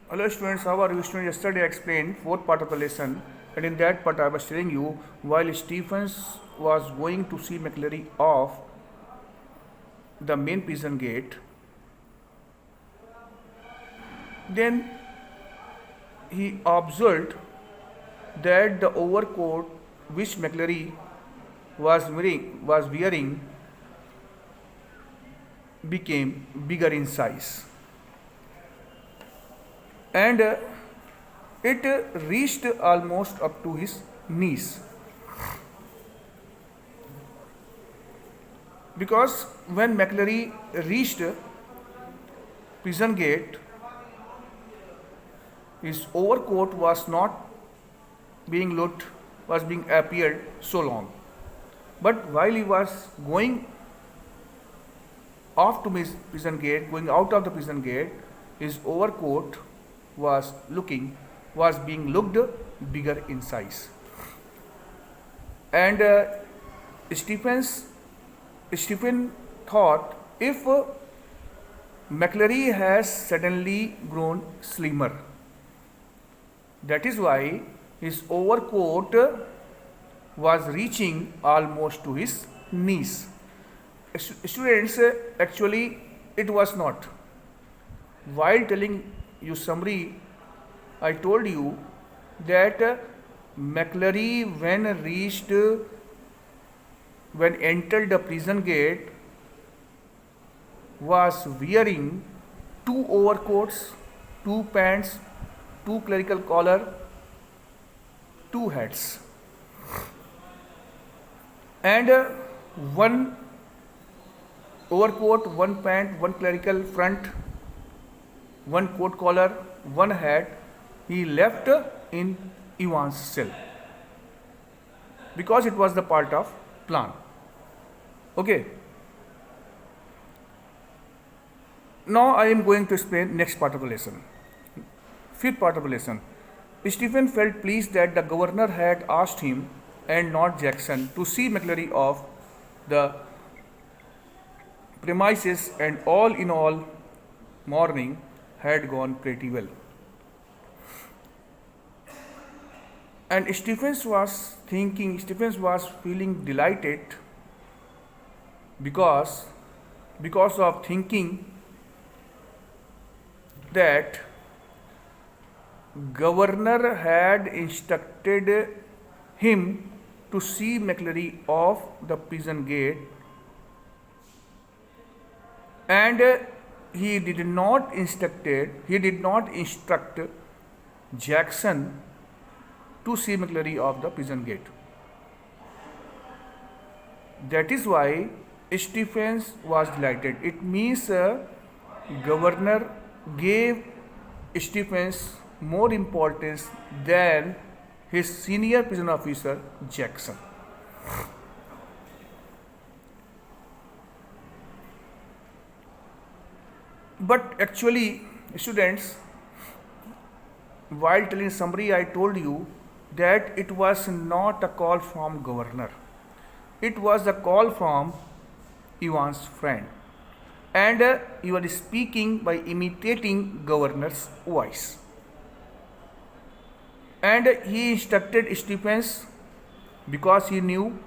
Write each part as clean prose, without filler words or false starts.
Hello students, how are you? Students, yesterday I explained fourth part of the lesson, and in that part I was telling you while Stephens was going to see McClary off the main prison gate, then he observed that the overcoat which McClary was wearing became bigger in size, and it reached almost up to his knees. Because when McClary reached prison gate, his overcoat was not being appeared so long. But while he was going off to his prison gate, going out of the prison gate, his overcoat was being looked bigger in size. And Stephen thought, if McClary has suddenly grown slimmer, that is why his overcoat was reaching almost to his knees. Students, actually, it was not. While telling you summary, I told you that McClary, when entered the prison gate, was wearing two overcoats, two pants, two clerical collar, two hats, and one overcoat, one pant, one clerical front, one coat collar, one hat he left in Ivan's cell, because it was the part of plan. Okay. Now I am going to explain next part of the lesson. Fifth part of the lesson. Stephen felt pleased that the governor had asked him and not Jackson to see McClary off the premises, and all in all, morning had gone pretty well. And Stephens was feeling delighted because of thinking that governor had instructed him to see McClary off the prison gate, and he did not instruct Jackson to see McClary off the prison gate. That is why Stephens was delighted. It means governor gave Stephens more importance than his senior prison officer Jackson. But actually, students, while telling summary, I told you that it was not a call from governor. It was a call from Ivan's friend. And he was speaking by imitating governor's voice. And he instructed Stephens because he knew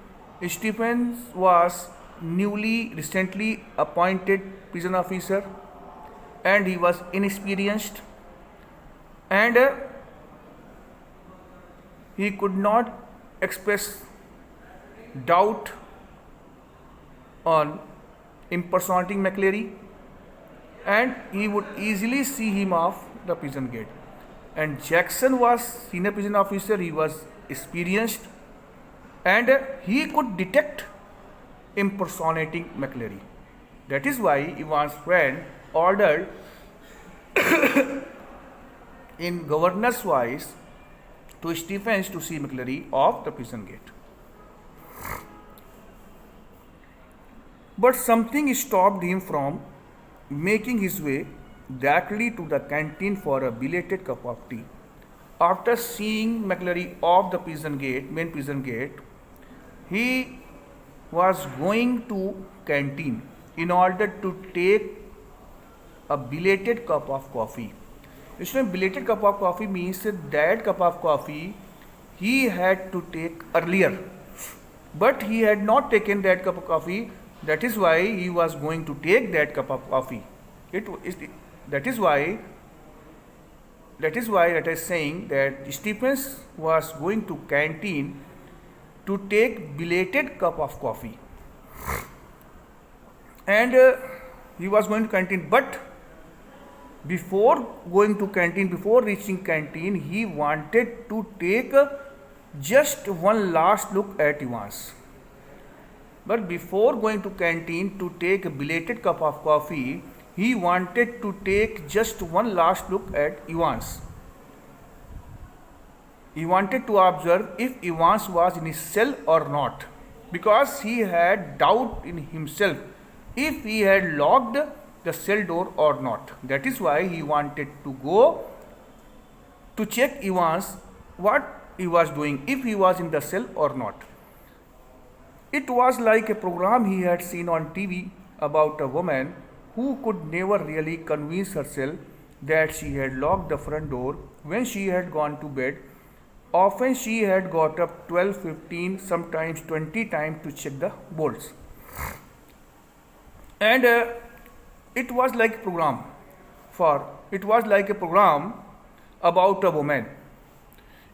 Stephens was recently appointed prison officer, and he was inexperienced, and he could not express doubt on impersonating McClary, and he would easily see him off the prison gate. And Jackson was senior prison officer, he was experienced, and he could detect impersonating McClary. That is why Ivan's friend ordered in governor's voice to Stephens to see McClary off the prison gate. But something stopped him from making his way directly to the canteen for a belated cup of tea. After seeing McClary off the main prison gate, he was going to canteen in order to take a belated cup of coffee. Student, belated cup of coffee means that cup of coffee he had to take earlier, but he had not taken that cup of coffee. That is why he was going to take that cup of coffee. It is that is why that is saying that Stephens was going to canteen to take belated cup of coffee, and he was going to canteen, but before going to canteen, before reaching canteen, he wanted to take just one last look at Evans. But before going to canteen to take a belated cup of coffee, he wanted to take just one last look at Evans. He wanted to observe if Evans was in his cell or not, because he had doubt in himself if he had locked the cell door or not. That is why he wanted to go to check Evans what he was doing, if he was in the cell or not. It was like a program he had seen on TV about a woman who could never really convince herself that she had locked the front door when she had gone to bed. Often she had got up 12, 15, sometimes 20 times to check the bolts. And it was like a program about a woman.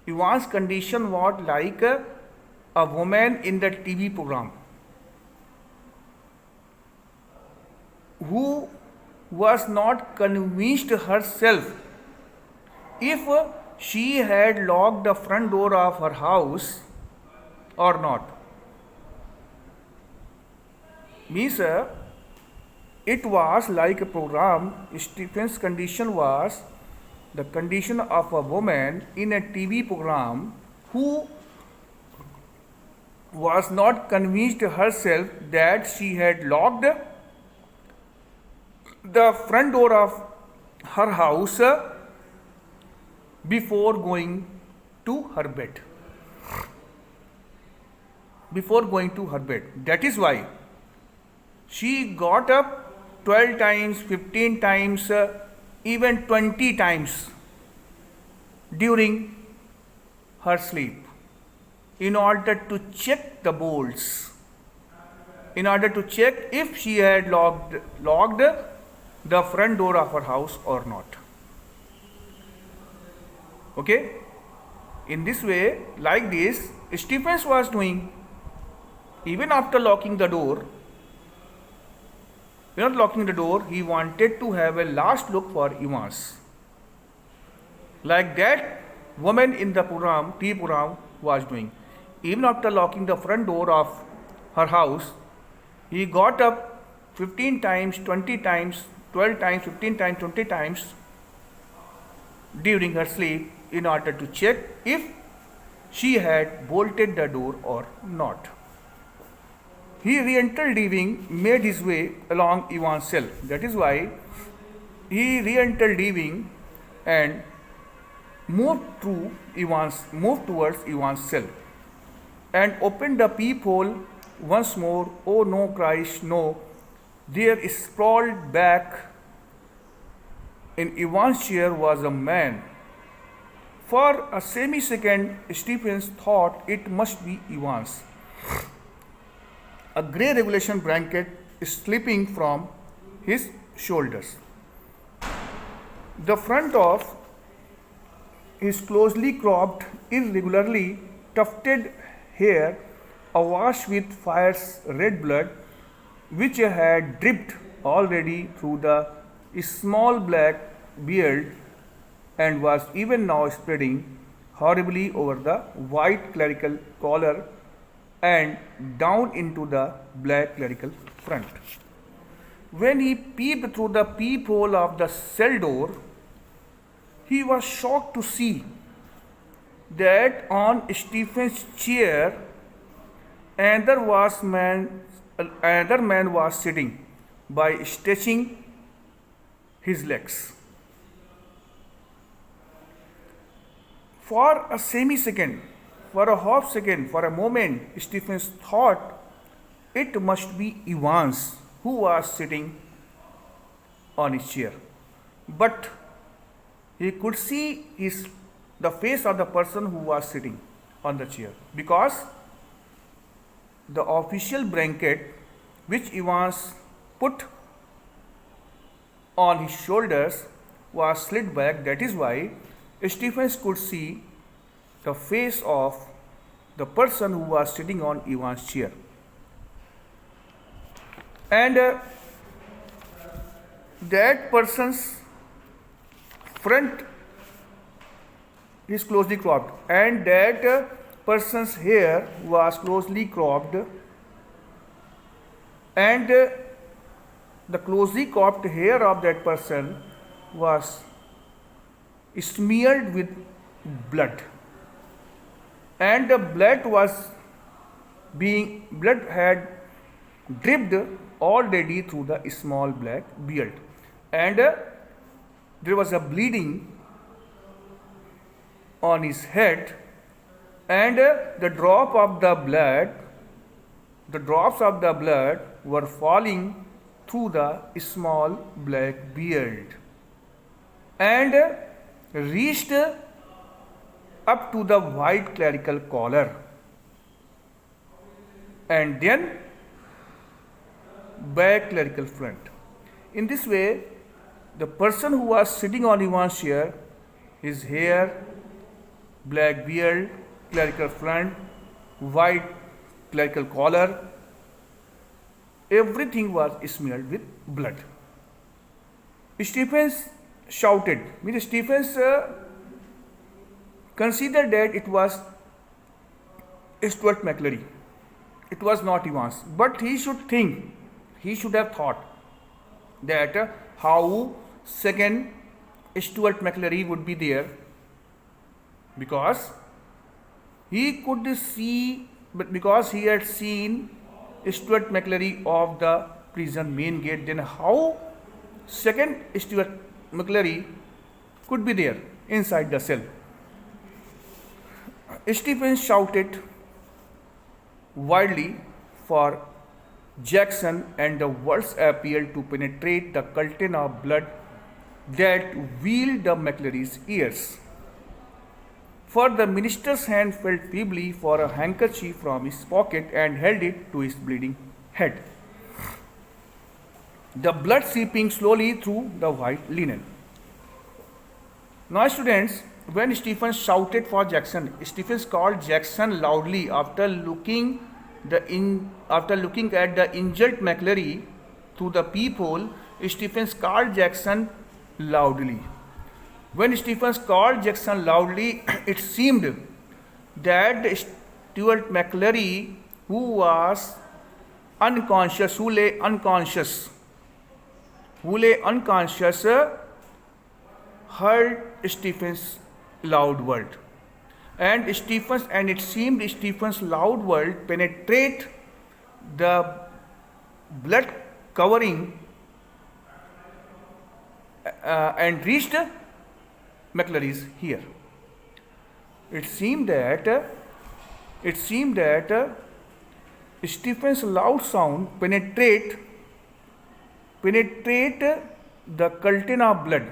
Evan's condition was like a woman in the TV program who was not convinced herself if she had locked the front door of her house or not. Means it was like a program. Stephen's condition was the condition of a woman in a TV program who was not convinced herself that she had locked the front door of her house before going to her bed. That is why she got up 12 times, 15 times, even 20 times during her sleep in order to check the bolts, in order to check if she had locked the front door of her house or not. Okay? In this way, like this, Stephens was doing. Even after locking the door, he wanted to have a last look for Evans. Like that woman in the program, TV program, was doing. Even after locking the front door of her house, he got up 15 times, 20 times, 12 times, 15 times, 20 times during her sleep in order to check if she had bolted the door or not. He re-entered leaving, made his way along Evans' cell. That is why he re-entered leaving and moved towards Evans' cell and opened the peephole once more. Oh no, Christ, no. There sprawled back in Evans' chair was a man. For a semi-second, Stephens thought it must be Evans. A grey regulation blanket slipping from his shoulders. The front of his closely cropped, irregularly tufted hair, awash with fire's red blood, which had dripped already through the small black beard and was even now spreading horribly over the white clerical collar and down into the black clerical front. When he peeped through the peephole of the cell door, he was shocked to see that on Stephens' chair another man was sitting by stretching his legs. For a semi-second, for a half second, for a moment, Stephens thought it must be Evans who was sitting on his chair. But he could see the face of the person who was sitting on the chair, because the official blanket which Evans put on his shoulders was slid back. That is why Stephens could see the face of the person who was sitting on Evans' chair. And that person's front is closely cropped, and that person's hair was closely cropped, and the closely cropped hair of that person was smeared with blood, and the blood had dripped already through the small black beard, and there was a bleeding on his head, and the drops of the blood were falling through the small black beard and reached up to the white clerical collar, and then back clerical front. In this way, the person who was sitting on Evans' chair, his hair, black beard, clerical front, white clerical collar, everything was smeared with blood. Stephens shouted. Stephens considered that it was Stuart McClary. It was not Evans. But he should have thought that how second Stuart McClary would be there, because he could see, but because he had seen Stuart McClary of the prison main gate, then how second Stuart McClary could be there inside the cell. Stephens shouted wildly for Jackson, and the words appeared to penetrate the curtain of blood that veiled the McClary's ears. For the minister's hand felt feebly for a handkerchief from his pocket and held it to his bleeding head, the blood seeping slowly through the white linen. Now, students, when Stephens shouted for Jackson, Stephens called Jackson loudly after looking at the injured McClary through the peephole. Stephens called Jackson loudly. When Stephens called Jackson loudly, it seemed that Stuart McClary, who lay unconscious, heard Stephens' loud word. And it seemed Stephens' loud word penetrate the blood covering and reached McClary's ear. It seemed that Stephens' loud sound penetrate the curtain of blood,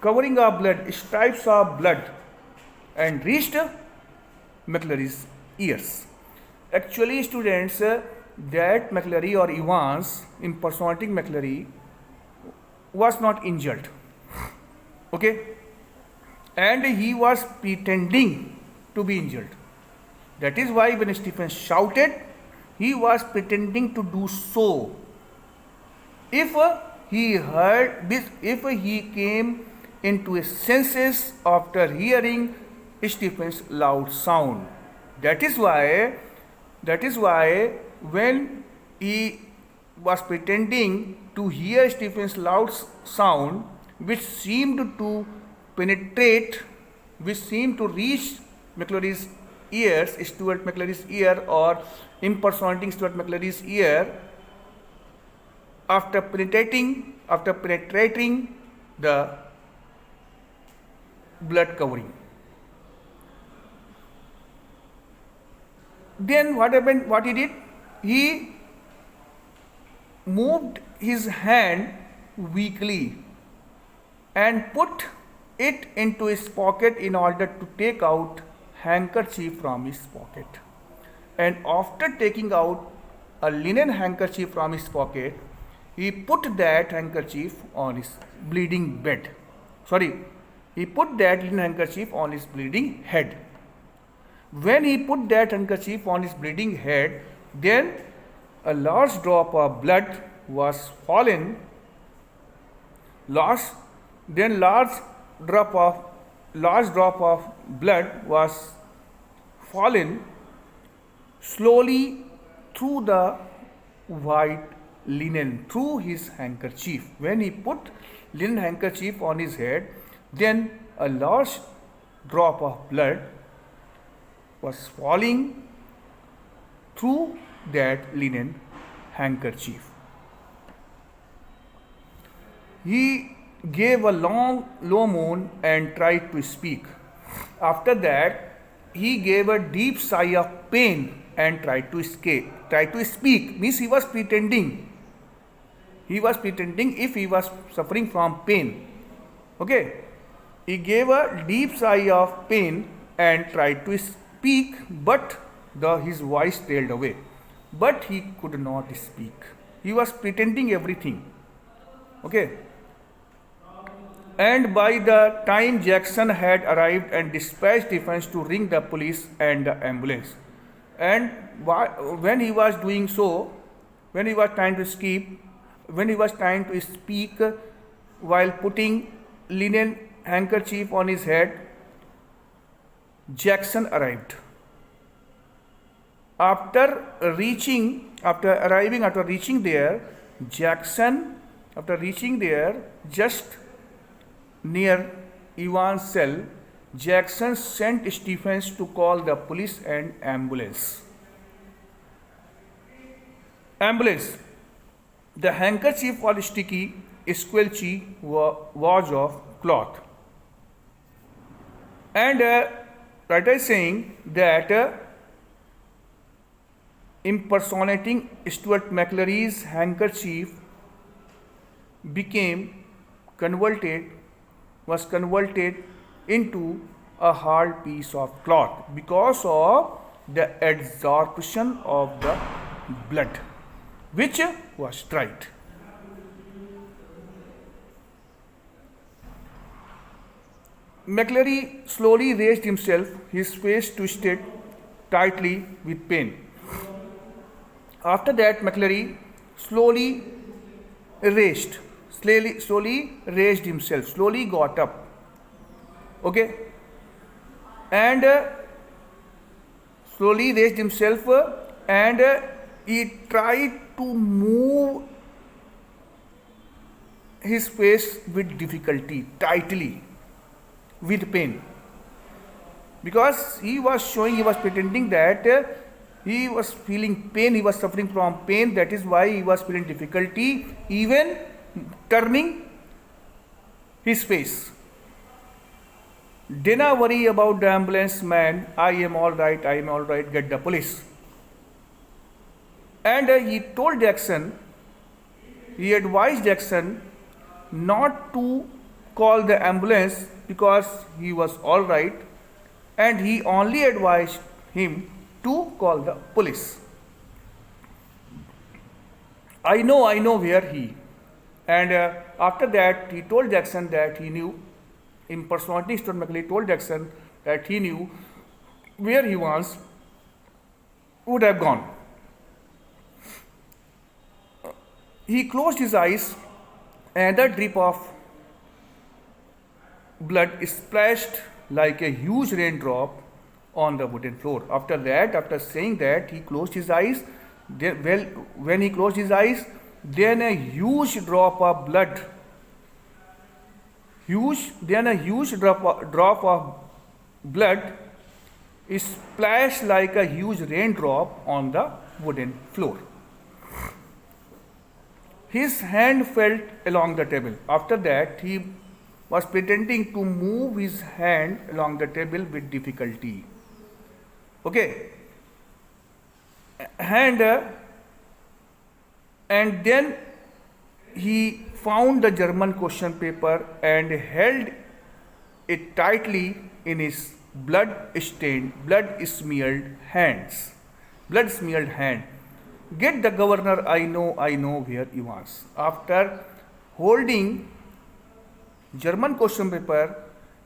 covering of blood, stripes of blood, and reached McClary's ears. Actually, students, that McClary or Evans impersonating McClary was not injured. Okay? And he was pretending to be injured. That is why when Stephens shouted, he was pretending to do so. If he came into his senses after hearing Stephens' loud sound. That is why when he was pretending to hear Stephens' loud sound, which seemed to penetrate, which seemed to reach McClary's ears, Stuart McClary's ear, or impersonating Stuart McClary's ear, after penetrating the blood covering. Then what happened? What he did? He moved his hand weakly and put it into his pocket in order to take out handkerchief from his pocket. And after taking out a linen handkerchief from his pocket, he put that handkerchief on his bleeding bed. He put that linen handkerchief on his bleeding head. When he put that handkerchief on his bleeding head, then a large drop of blood was fallen. Large drop of blood was fallen slowly through the white linen, through his handkerchief. When he put linen handkerchief on his head, then a large drop of blood was falling through that linen handkerchief. He gave a long, low moan and tried to speak. After that, he gave a deep sigh of pain and tried to speak. Means he was pretending. He was pretending if he was suffering from pain. Okay. He gave a deep sigh of pain and tried to speak, but his voice trailed away. But he could not speak. He was pretending everything. Okay. And by the time Jackson had arrived and dispatched defense to ring the police and the ambulance, and when he was doing so, when he was trying to speak while putting linen handkerchief on his head, Jackson arrived. After reaching there, just near Ivan's cell, Jackson sent Stephens to call the police and ambulance. The handkerchief was sticky, squelchy, was of cloth. And writer is saying that impersonating Stuart McLary's handkerchief was converted into a hard piece of cloth because of the absorption of the blood, which was dried. McLary slowly raised himself, his face twisted tightly with pain. After that, McLary slowly raised himself, slowly got up. Okay? And slowly raised himself and he tried to move his face with difficulty, tightly, with pain. Because he was pretending that he was feeling pain, he was suffering from pain, that is why he was feeling difficulty even turning his face. Do not worry about the ambulance man, I am all right, get the police. And he advised Jackson not to call the ambulance because he was all right, and he only advised him to call the police. I know where he. And after that, he told Jackson that he knew, impersonating Stuart McLary told Jackson that he knew where he once would have gone. He closed his eyes and a drip of blood splashed like a huge raindrop on the wooden floor. After that, after saying that, he closed his eyes. When he closed his eyes, then a huge drop of blood, drop of blood splashed like a huge raindrop on the wooden floor. His hand felt along the table. After that, he was pretending to move his hand along the table with difficulty. Okay. And then he found the German question paper and held it tightly in his blood-smeared hands. Blood-smeared hand. Get the governor, I know where he was. After holding German question paper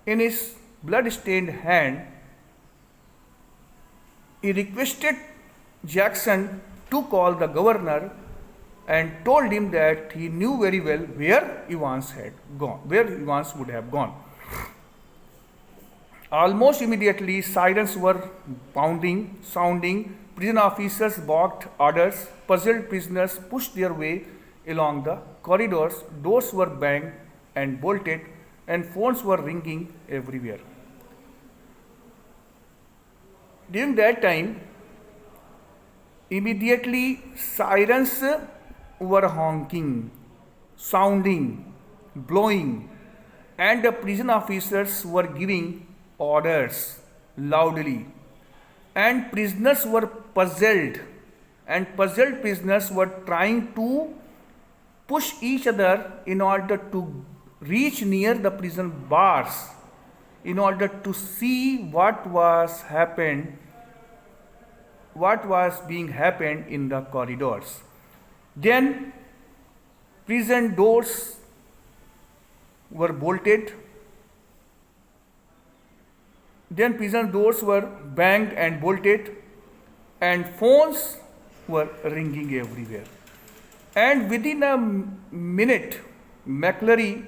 in his blood-stained hand, he requested Jackson to call the governor and told him that he knew very well where Evans had gone, where Evans would have gone. Almost immediately, sirens were sounding. Prison officers barked orders. Puzzled prisoners pushed their way along the corridors. Doors were banged and bolted, and phones were ringing everywhere. During that time, immediately sirens were honking, sounding, blowing, and the prison officers were giving orders loudly. And prisoners were puzzled, and puzzled prisoners were trying to push each other in order to reach near the prison bars, in order to see what was being happened in the corridors. Then prison doors were bolted. Then prison doors were banged and bolted, and phones were ringing everywhere. And within a minute, McClary,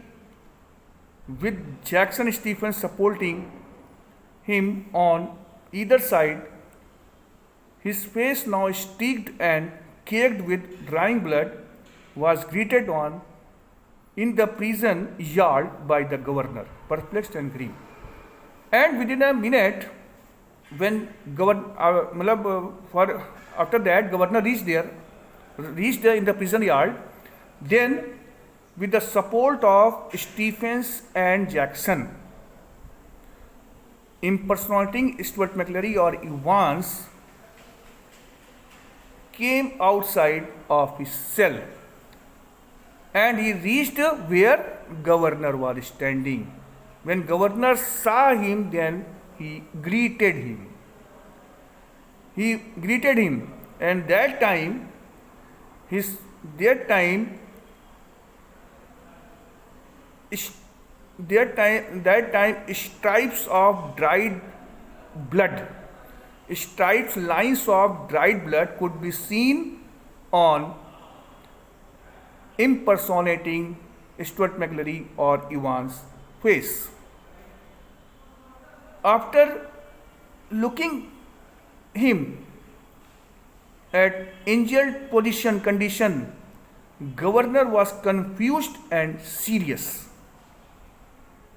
with Jackson Stephens supporting him on either side, his face now streaked and caked with drying blood, was greeted on in the prison yard by the governor, perplexed and grieved. And within a minute, when after that governor reached there in the prison yard, then with the support of Stephens and Jackson, impersonating Stuart McClary or Evans, came outside of his cell, and he reached where governor was standing. When governor saw him, then he greeted him. And that time stripes of dried blood, lines of dried blood could be seen on impersonating Stuart McClary or Evans' face. After looking him at injured condition, governor was confused and serious.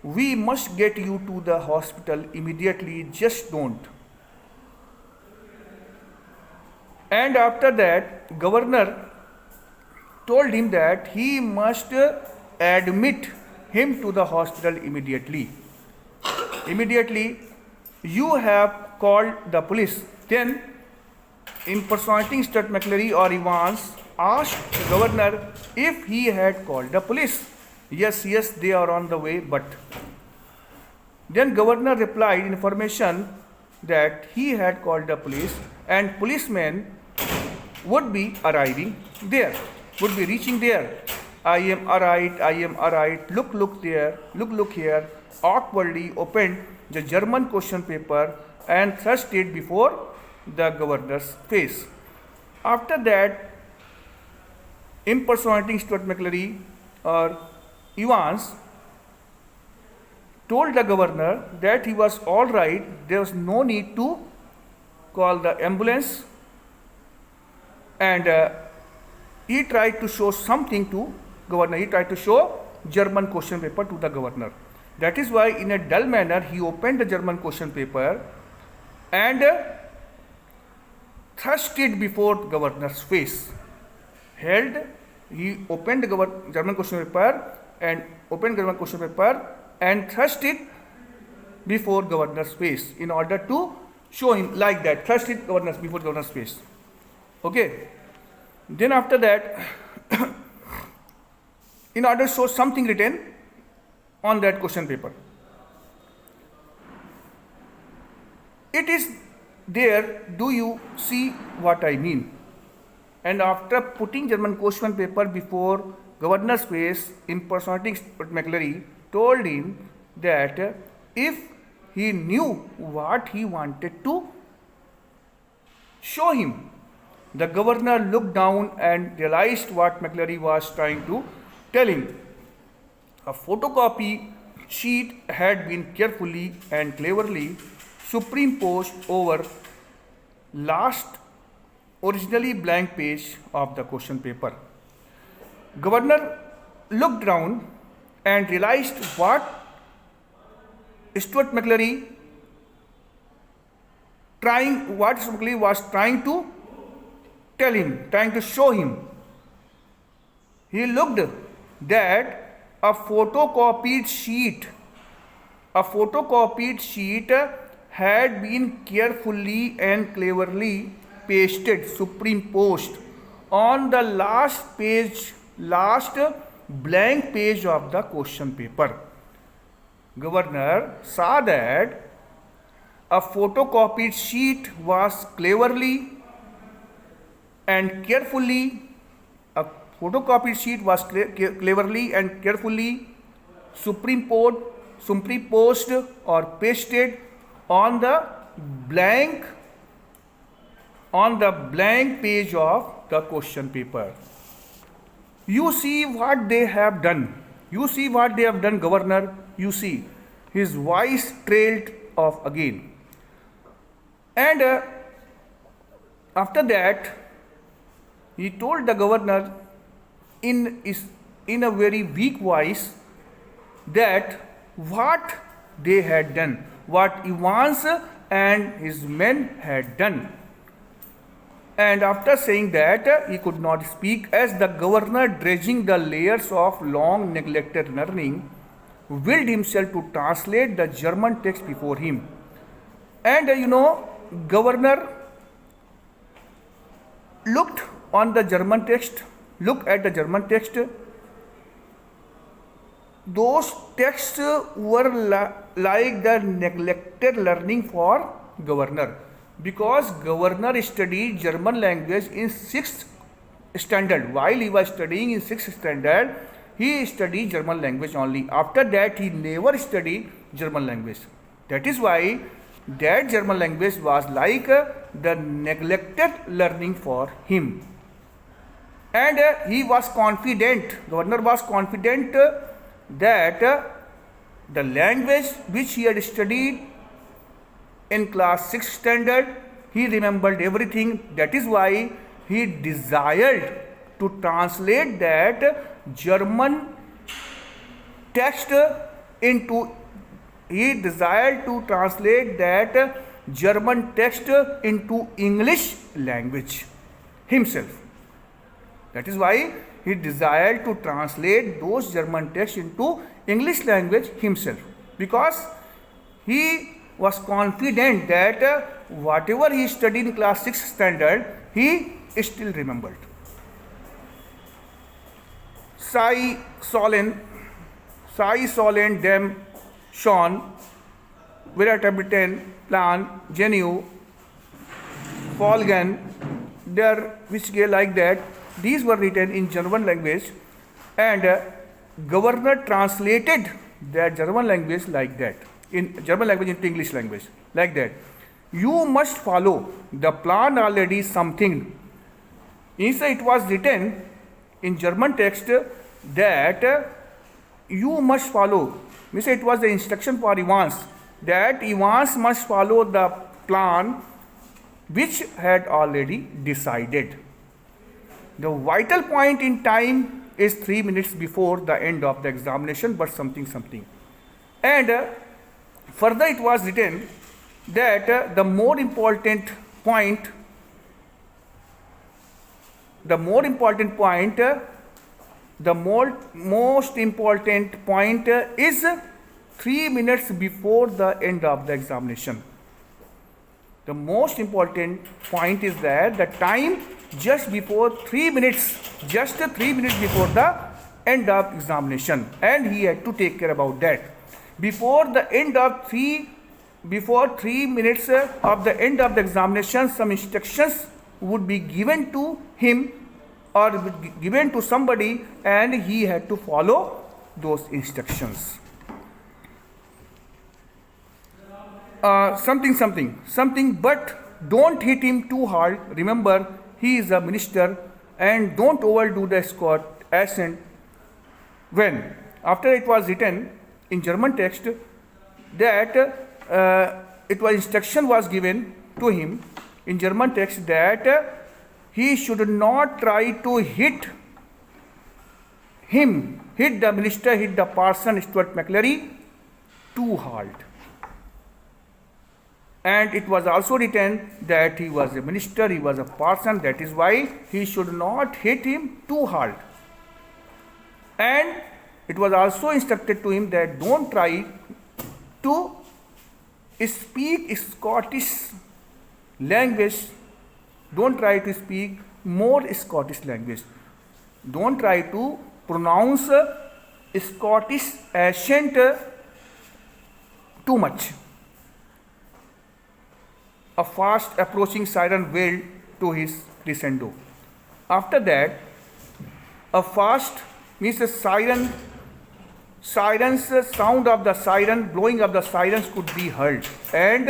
We must get you to the hospital immediately, just don't. And after that, governor told him that he must admit him to the hospital immediately. You have called the police. Then, impersonating Stuart McClary or Evans asked the governor if he had called the police. Yes, they are on the way, but. Then governor replied information that he had called the police and policemen would be arriving there, would be reaching there. I am alright, look there, look here, awkwardly opened the German question paper and thrust it before the governor's face. After that, impersonating Stuart McClary or Evans told the governor that he was all right, there was no need to call the ambulance, and he tried to show something to governor. He tried to show German question paper to the governor. That is why in a dull manner he opened the German question paper and thrust it before governor's face. He opened the German question paper and thrust it before governor's face in order to show him like that. Thrust it before governor's face. Okay. Then after that, in order to show something written on that question paper. It is there, do you see what I mean? And after putting German question paper before governor's face, impersonating Stuart McLaren told him that if he knew what he wanted to show him. The governor looked down and realized what McLaren was trying to tell him. A photocopy sheet had been carefully and cleverly superimposed over last originally blank page of the question paper. Governor looked down and realized what Stuart McLaren was trying to tell him, trying to show him. He looked that a photocopied sheet had been carefully and cleverly pasted, superimposed on the last blank page of the question paper. Governor saw that a photocopied sheet was cleverly and carefully superimposed or pasted on the blank page of the question paper. You see what they have done. Governor. You see. His voice trailed off again. And after that, he told the governor in a very weak voice that what they had done, what Evans and his men had done. And after saying that, he could not speak, as the governor, dredging the layers of long neglected learning, willed himself to translate the German text before him. And governor looked at the German text. Those texts were like the neglected learning for governor, because governor studied German language in 6th standard. While he was studying in 6th standard, he studied German language only. After that, he never studied German language. That is why that German language was like the neglected learning for him. And he was confident, governor was confident that the language which he had studied in class 6 standard, he remembered everything. That is why he desired to translate that German text into English language himself. That is why he desired to translate those German texts into English language himself, because he was confident that whatever he studied in class 6 standard, he still remembered. Sei sollen dem schon verabredeten Plan Genu folgen der which go like that. These were written in German language, and governor translated that German language like that, in German language into English language like that. You must follow the plan already something. Instead, it was written in German text that you must follow. Means it was the instruction for Evans, that Evans must follow the plan which had already decided. The vital point in time is 3 minutes before the end of the examination, but something. And further it was written that the most important point is 3 minutes before the end of the examination. The most important point is that the time just 3 minutes before the end of examination, and he had to take care about that. Before the end of before 3 minutes of the end of the examination, some instructions would be given to him or given to somebody, and he had to follow those instructions. Something, but don't hit him too hard. Remember, he is a minister, and don't overdo the Scotch accent. When after it was written in German text that instruction was given to him in German text that he should not try to hit the minister, hit the parson Stuart McLeary too hard. And it was also written that he was a minister, he was a parson, that is why he should not hit him too hard. And it was also instructed to him that don't try to speak Scottish language, don't try to speak more Scottish language, don't try to pronounce Scottish accent too much. A fast approaching siren wailed to his crescendo. After that, a fast means a siren's sound of the siren, blowing of the sirens could be heard, and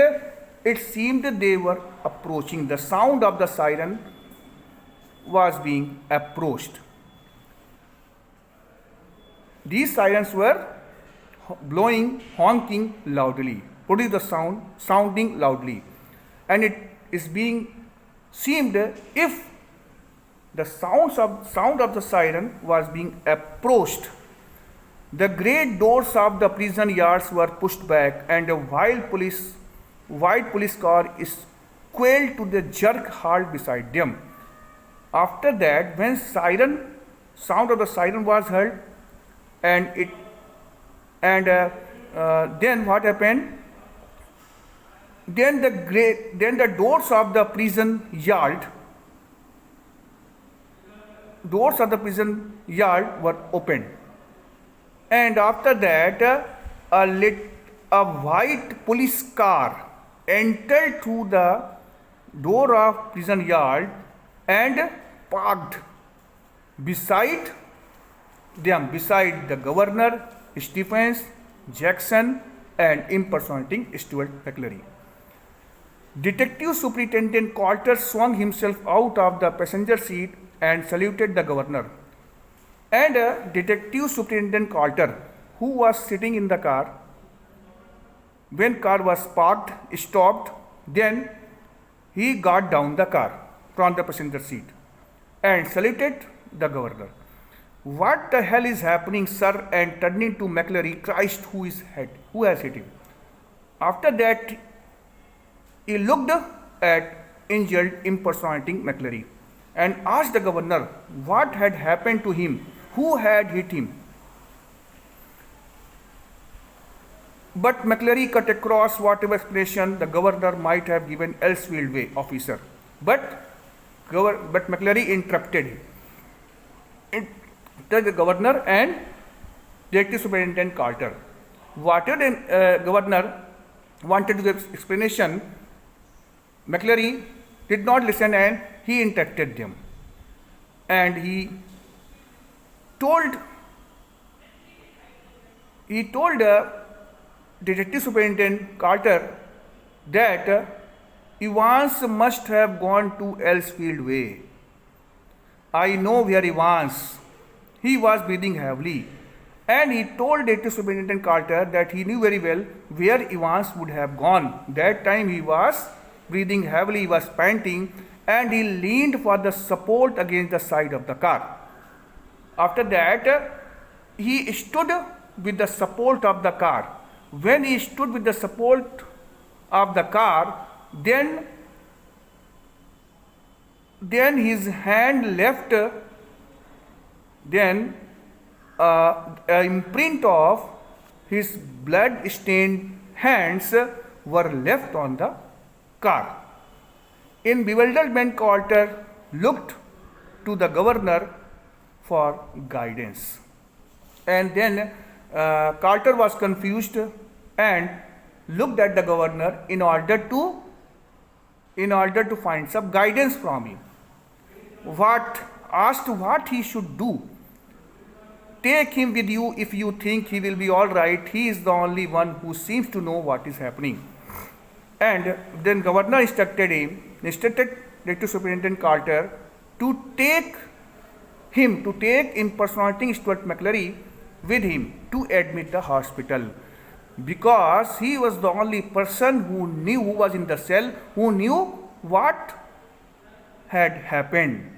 it seemed they were approaching. The sound of the siren was being approached. These sirens were blowing, honking loudly, producing the sound, sounding loudly. And it is being seemed if the sound of the siren was being approached, the great doors of the prison yards were pushed back, and a white police car is squealed to the jerk halt beside them. After that, when sound of the siren was heard, and then what happened? Then the doors of the prison yard were opened, and after that a white police car entered through the door of prison yard and parked beside the governor, Stephens, Jackson, and impersonating Stuart McLeary. Detective Superintendent Coulter swung himself out of the passenger seat and saluted the governor. And Detective Superintendent Coulter, who was sitting in the car, when car was parked, stopped, then he got down the car from the passenger seat and saluted the governor. "What the hell is happening, sir?" And turning to McLeary, "Christ, who has hit him?" After that, he looked at injured, impersonating McLeary and asked the governor what had happened to him, who had hit him. But McLeary cut across whatever explanation the governor might have given Elsfield Way officer. But McLeary interrupted him. The governor and Detective Superintendent Coulter. Whatever the governor wanted to give explanation, McLeary did not listen and he interrupted them. And he told Detective Superintendent Coulter that Evans must have gone to Elsfield Way. "I know where Evans. He was breathing heavily." And he told Detective Superintendent Coulter that he knew very well where Evans would have gone. That time he was breathing heavily, he was panting, and he leaned for the support against the side of the car. After that, he stood with the support of the car. When he stood with the support of the car, then his hand left, then an imprint of his blood-stained hands were left on the car. In bewilderment, Coulter looked to the governor for guidance. And then Carter was confused and looked at the governor in order to find some guidance from him. Asked what he should do. Take him with you if you think he will be all right. He is the only one who seems to know what is happening. And then governor instructed Deputy Superintendent Carter to take impersonating Stuart McClary with him to admit the hospital, because he was the only person who was in the cell, who knew what had happened.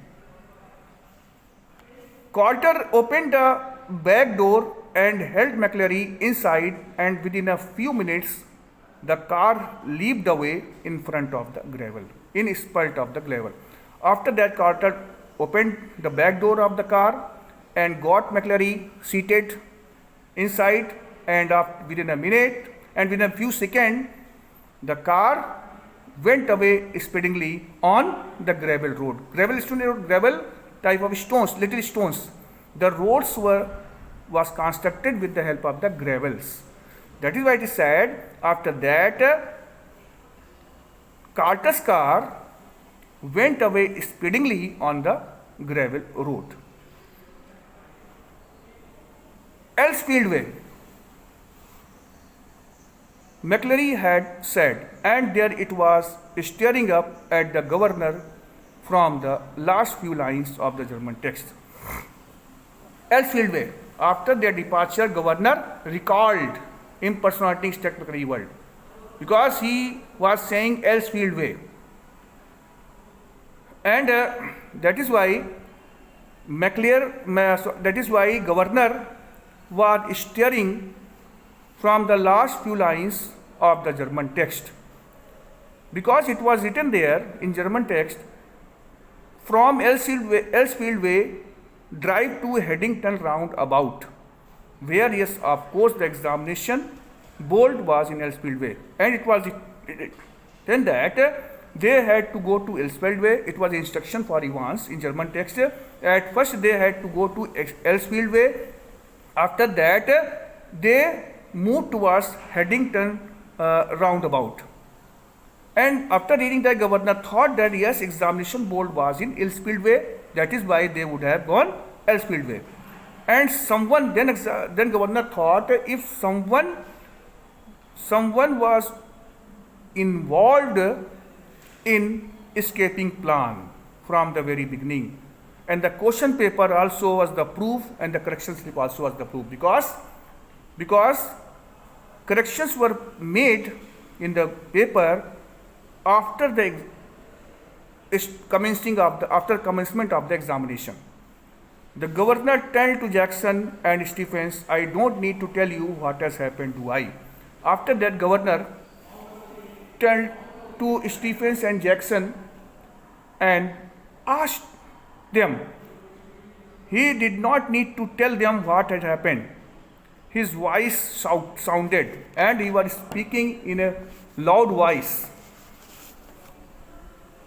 Carter opened the back door and held McClary inside, and within a few minutes the car leaped away in spurt of the gravel. After that, Carter opened the back door of the car and got McClary seated inside, and within a minute and within a few seconds the car went away speedily on the gravel road. Gravel type of stones, little stones. The roads was constructed with the help of the gravels. That is why it is said, after that Carter's car went away speedily on the gravel road. Elsfield Way. McClary had said, and there it was staring up at the governor from the last few lines of the German text. Elsfield Way. After their departure, governor recalled impersonating Stuart McClary word, because he was saying Elsfield Way, and that is why governor was steering from the last few lines of the German text, because it was written there in German text, from Elsfield Way drive to Headington roundabout, where yes, of course, the examination board was in Elsfield Way, and it was then that they had to go to Elsfield Way. It was instruction for Evans in German text. At first they had to go to Elsfield Way. After that they moved towards Headington roundabout. And after reading that, governor thought that yes, examination board was in Elsfield Way. That is why they would have gone Elsfield Way. And then governor thought, if someone was involved in escaping plan from the very beginning, and the question paper also was the proof, and the correction slip also was the proof, because corrections were made in the paper after the commencement of the examination. The governor told to Jackson and Stephens, I don't need to tell you what has happened to I. After that, governor told to Stephens and Jackson and asked them. He did not need to tell them what had happened. His voice sounded, and he was speaking in a loud voice,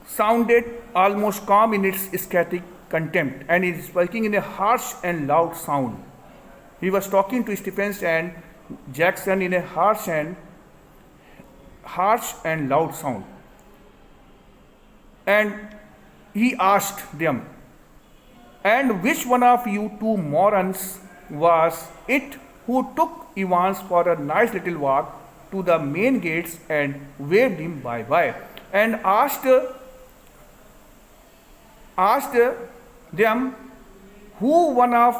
sounded almost calm in its ecstatic contempt, and he is speaking in a harsh and loud sound. He was talking to Stephens and Jackson in a harsh and loud sound. And he asked them, and which one of you two morons was it who took Evans for a nice little walk to the main gates and waved him bye-bye, and asked them who one of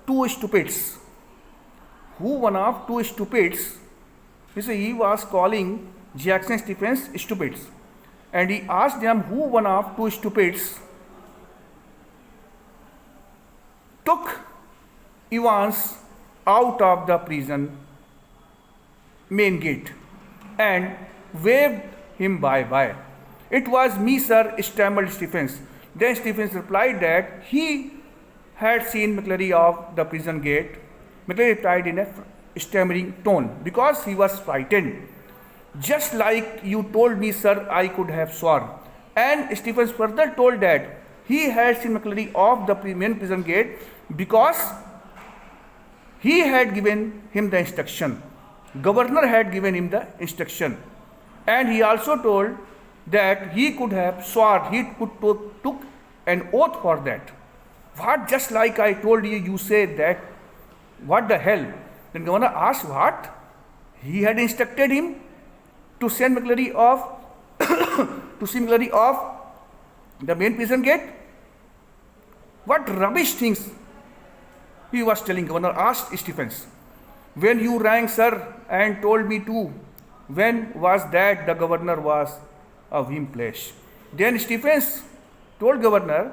two stupids, you see, he was calling Jackson Stephens stupids, and he asked them who one of two stupids took Evans out of the prison main gate and waved him bye-bye. It was me, sir, stammered Stephens. Then Stephens replied that he had seen McClary off the prison gate. McClary replied in a stammering tone, because he was frightened. Just like you told me, sir, I could have sworn. And Stephens further told that he had seen McClary off the main prison gate because he had given him the instruction. Governor had given him the instruction. And he also told that he could have sworn, he could took an oath for that. What, just like I told you, you said that, what the hell? Then governor asked what? He had instructed him to send McClary off, to see McClary off the main prison gate. What rubbish things he was telling. Governor asked Stephens, when you rang, sir, and told me to, when was that the governor was of him flesh? Then Stephens told governor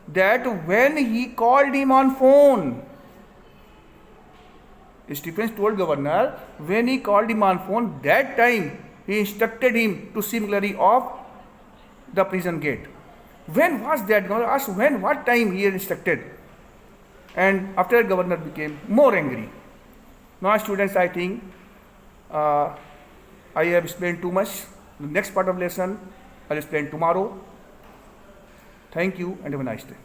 that when he called him on phone, Stephens told governor when he called him on phone, that time he instructed him to see McClary off the prison gate. When was that? Governor asked when, what time he had instructed. And after that, governor became more angry. Now students, I think I have explained too much. The next part of lesson I'll explain tomorrow. Thank you and have a nice day.